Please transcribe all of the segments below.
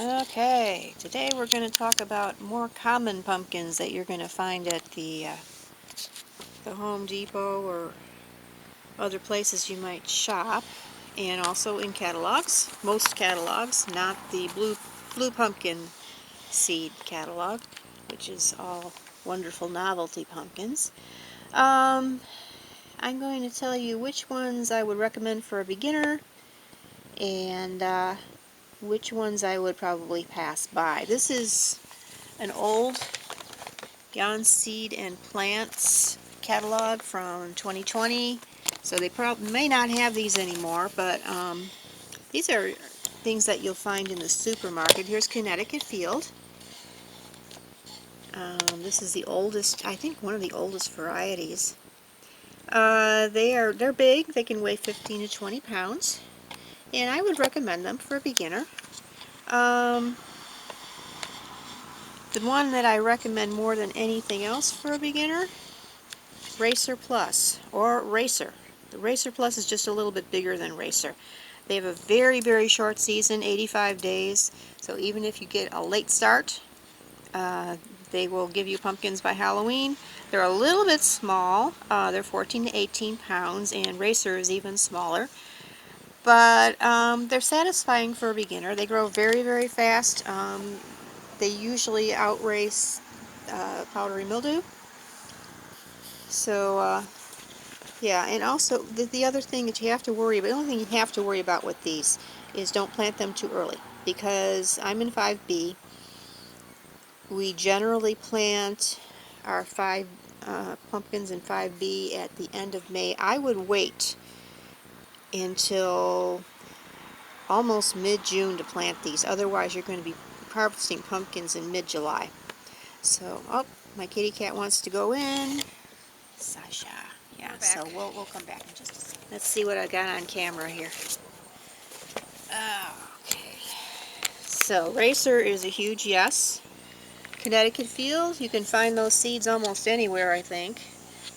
Okay, today we're going to talk about more common pumpkins that you're going to find at the Home Depot or other places you might shop, and also in catalogs. Most catalogs, not the blue pumpkin seed catalog, which is all wonderful novelty pumpkins. I'm going to tell you which ones I would recommend for a beginner and which ones I would probably pass by. This is an old Beyond Seed and Plants catalog from 2020. So they probably may not have these anymore, but these are things that you'll find in the supermarket. Here's Connecticut Field. This is the oldest, I think one of the oldest varieties. They're big. They can weigh 15 to 20 pounds, and I would recommend them for a beginner. The one that I recommend more than anything else for a beginner, Racer Plus, or Racer. The Racer Plus is just a little bit bigger than Racer. They have a very, very short season, 85 days, so even if you get a late start, they will give you pumpkins by Halloween. They're a little bit small. They're 14 to 18 pounds, and Racer is even smaller. But they're satisfying for a beginner. They grow very, very fast. They usually outrace powdery mildew. So, yeah, and also the other thing that you have to worry about, the only thing you have to worry about with these is don't plant them too early, because I'm in 5B. We generally plant our pumpkins in 5B at the end of May. I would wait until almost mid-June to plant these, otherwise you're going to be harvesting pumpkins in mid-July. So, oh, my kitty cat wants to go in. Sasha. Yeah, so we'll come back in just a second. Let's see what I got on camera here. Okay. So, Racer is a huge yes. Connecticut Field, you can find those seeds almost anywhere, I think.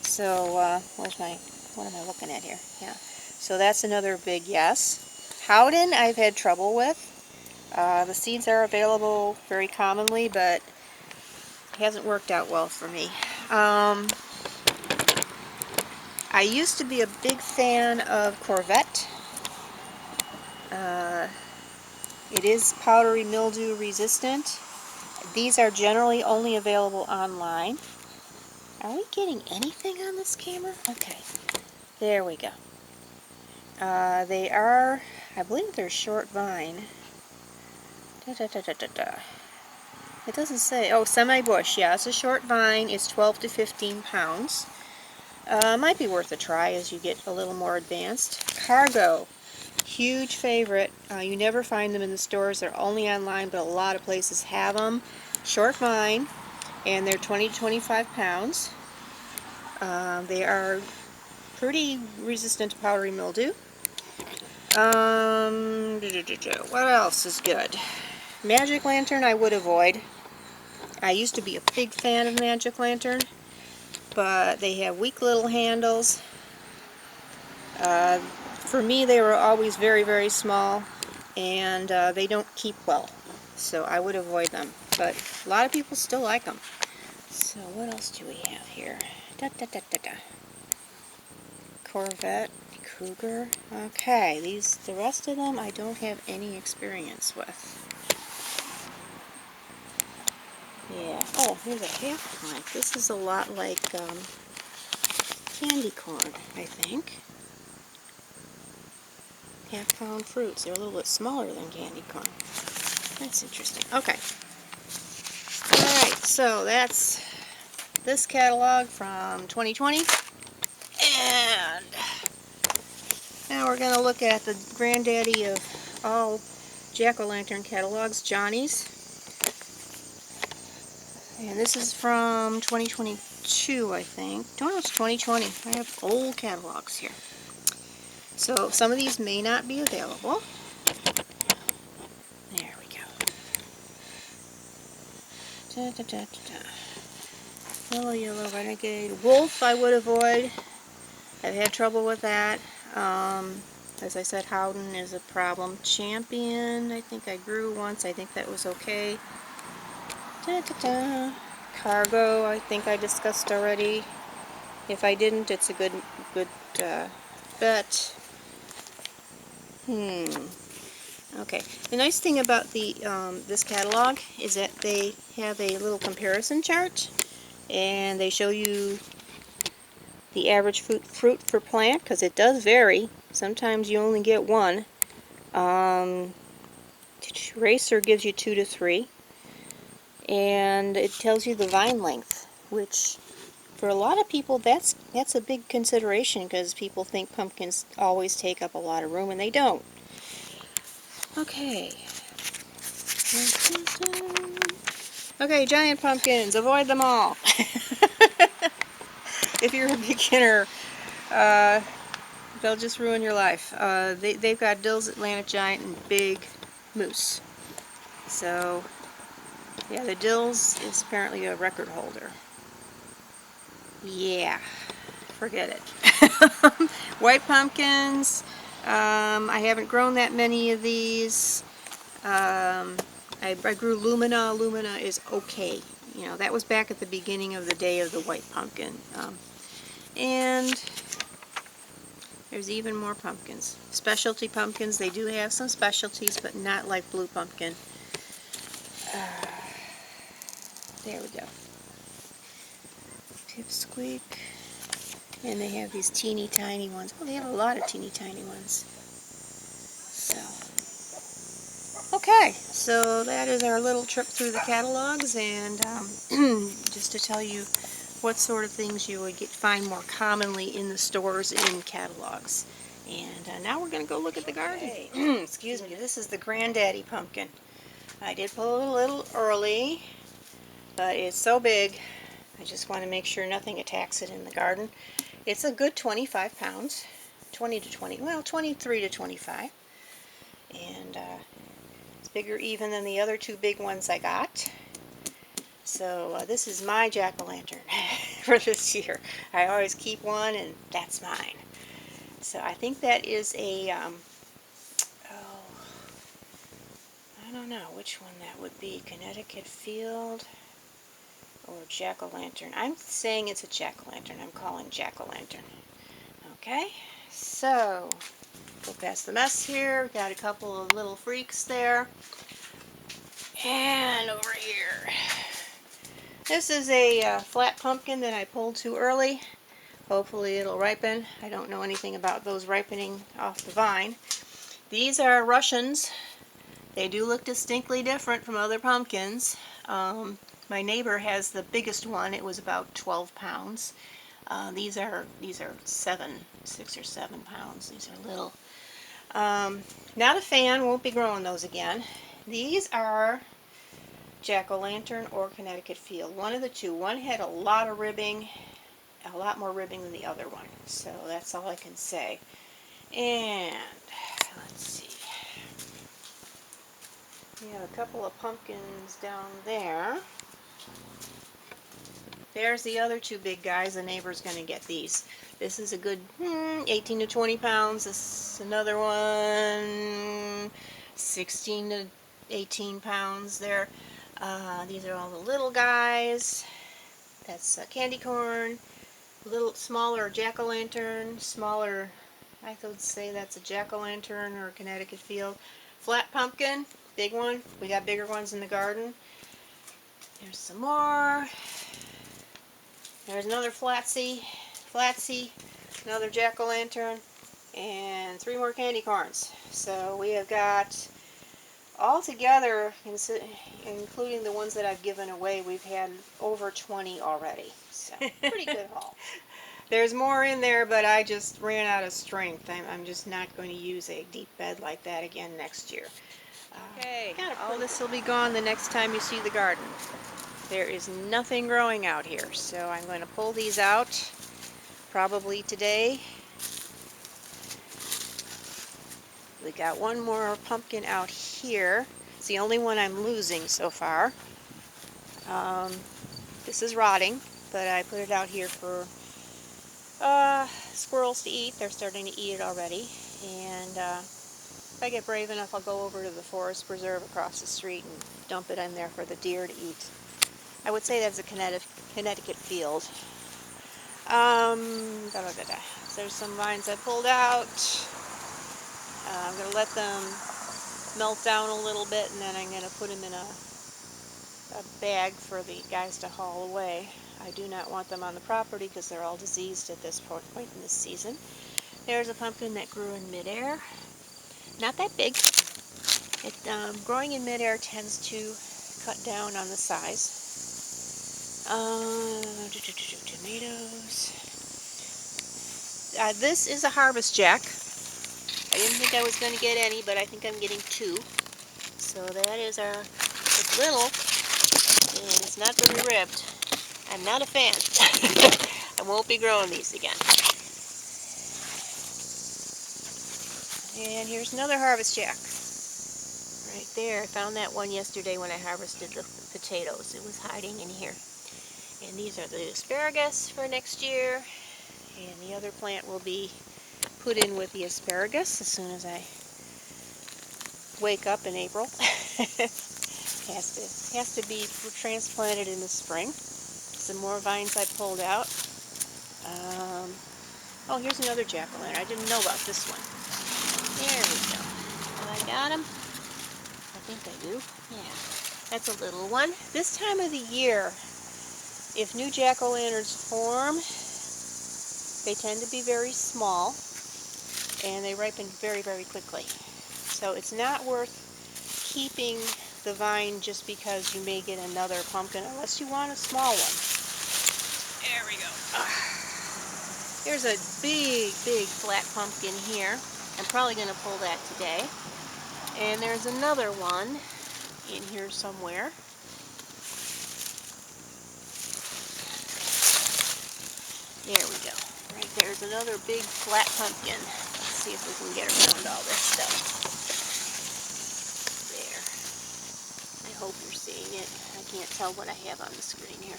So, what am I looking at here? Yeah. So that's another big yes. Howden, I've had trouble with. The seeds are available very commonly, but it hasn't worked out well for me. I used to be a big fan of Corvette. It is powdery mildew resistant. These are generally only available online. Are we getting anything on this camera? Okay, there we go. They are, I believe they're short vine. It doesn't say, oh, semi-bush. Yeah, it's a short vine. It's 12 to 15 pounds. Might be worth a try as you get a little more advanced. Cargo, huge favorite. You never find them in the stores. They're only online, but a lot of places have them. Short vine, and they're 20 to 25 pounds. They are pretty resistant to powdery mildew. What else is good? Magic Lantern I would avoid. I used to be a big fan of Magic Lantern, but they have weak little handles. For me, they were always very, very small, and they don't keep well, so I would avoid them. But a lot of people still like them. So what else do we have here? Corvette, Cougar. Okay, the rest of them I don't have any experience with. Yeah. Oh, here's a half pint. This is a lot like candy corn, I think. Half-pound fruits. They're a little bit smaller than candy corn. That's interesting. Okay. Alright, so that's this catalog from 2020. And now we're going to look at the granddaddy of all jack-o'-lantern catalogs, Johnny's. And this is from 2022, I think. No, it's 2020. I have old catalogs here. So some of these may not be available. There we go. Yellow, Yellow Renegade. Wolf I would avoid. I've had trouble with that. As I said, Howden is a problem. Champion, I think I grew once. I think that was okay. Da-da-da. Cargo, I think I discussed already. If I didn't, it's a good bet. Okay. The nice thing about the this catalog is that they have a little comparison chart, and they show you the average fruit per plant, because it does vary. Sometimes you only get one. Racer gives you 2 to 3, and it tells you the vine length, which for a lot of people that's a big consideration, because people think pumpkins always take up a lot of room, and they don't. Okay. Okay, giant pumpkins, avoid them all. If you're a beginner, they'll just ruin your life. They've got Dill's Atlantic Giant and Big Moose. So, yeah, the Dill's is apparently a record holder. Yeah, forget it. White pumpkins, I haven't grown that many of these. I grew Lumina. Lumina is okay. You know, that was back at the beginning of the day of the white pumpkin. And there's even more pumpkins. Specialty pumpkins, they do have some specialties, but not like blue pumpkin. There we go. Pipsqueak. And they have these teeny tiny ones. Oh, they have a lot of teeny tiny ones. So, okay, so that is our little trip through the catalogs, and just to tell you what sort of things you would find more commonly in the stores in catalogs. And now we're going to go look at the garden. Okay. Excuse me, this is the Granddaddy pumpkin. I did pull it a little early, but it's so big, I just want to make sure nothing attacks it in the garden. It's a good 25 pounds, 23 to 25, and it's bigger even than the other two big ones I got. So this is my jack-o'-lantern for this year. I always keep one, and that's mine. So I think that is a, I don't know which one that would be, Connecticut Field or jack-o'-lantern. I'm saying it's a jack-o'-lantern. I'm calling jack-o'-lantern. Okay, so go past the mess here. Got a couple of little freaks there. And over here. This is a flat pumpkin that I pulled too early. Hopefully it'll ripen. I don't know anything about those ripening off the vine. These are Russians. They do look distinctly different from other pumpkins. My neighbor has the biggest one. It was about 12 pounds. These are 6 or 7 pounds. These are little. Not a fan. Won't be growing those again. These are jack-o'-lantern or Connecticut Field. One of the two. One had a lot of ribbing, a lot more ribbing than the other one. So that's all I can say. And let's see. We have a couple of pumpkins down there. There's the other two big guys. The neighbor's going to get these. This is a good 18 to 20 pounds. This is another one, 16 to 18 pounds there. These are all the little guys. That's candy corn. A little smaller jack-o'-lantern. Smaller, I would say that's a jack-o'-lantern or a Connecticut Field. Flat pumpkin, big one. We got bigger ones in the garden. There's some more. There's another flatsy, another jack-o'-lantern, and 3 more candy corns. So we have got, all together, including the ones that I've given away, we've had over 20 already. So pretty good haul. There's more in there, but I just ran out of strength. I'm just not going to use a deep bed like that again next year. Okay, all this will be gone the next time you see the garden. There is nothing growing out here, so I'm going to pull these out probably today. We got one more pumpkin out here. It's the only one I'm losing so far. This is rotting, but I put it out here for squirrels to eat. They're starting to eat it already. And if I get brave enough, I'll go over to the forest preserve across the street and dump it in there for the deer to eat. I would say that's a Connecticut field. So there's some vines I pulled out. I'm going to let them melt down a little bit, and then I'm going to put them in a bag for the guys to haul away. I do not want them on the property because they're all diseased at this point in this season. There's a pumpkin that grew in midair. Not that big. Growing in midair tends to cut down on the size. Tomatoes. This is a harvest jack. I didn't think I was going to get any, but I think I'm getting 2. So that is it's little, and it's not very ribbed. I'm not a fan. I won't be growing these again. And here's another harvest jack. Right there. I found that one yesterday when I harvested the potatoes. It was hiding in here. And these are the asparagus for next year. And the other plant will be put in with the asparagus as soon as I wake up in April. has to be transplanted in the spring. Some more vines I pulled out. Oh, here's another jack-o'-lantern. I didn't know about this one. There we go. Have I got him? I think I do. Yeah. That's a little one. This time of the year, if new jack-o'-lanterns form, they tend to be very small, and they ripen very, very quickly. So it's not worth keeping the vine just because you may get another pumpkin, unless you want a small one. There we go. There's a big, big flat pumpkin here. I'm probably going to pull that today. And there's another one in here somewhere. There we go. Right there's another big flat pumpkin. Let's see if we can get around all this stuff. There. I hope you're seeing it. I can't tell what I have on the screen here.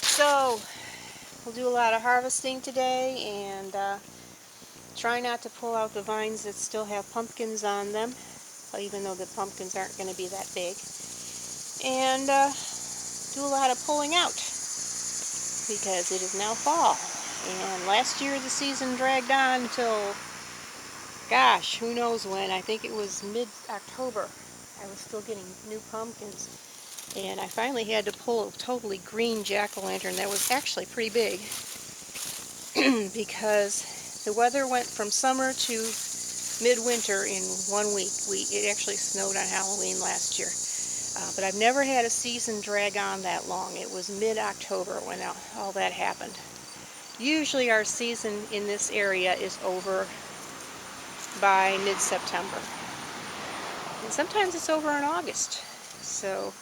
So, we'll do a lot of harvesting today, and try not to pull out the vines that still have pumpkins on them, even though the pumpkins aren't going to be that big. And do a lot of pulling out, because it is now fall. And last year the season dragged on until, gosh, who knows when. I think it was mid-October. I was still getting new pumpkins. And I finally had to pull a totally green jack-o'-lantern that was actually pretty big because the weather went from summer to midwinter in 1 week. It actually snowed on Halloween last year. But I've never had a season drag on that long. It was mid-October when all that happened. Usually our season in this area is over by mid-September. And sometimes it's over in August. So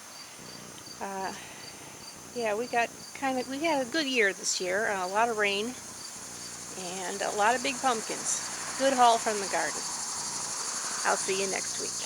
yeah, we had a good year this year. A lot of rain and a lot of big pumpkins. Good haul from the garden. I'll see you next week.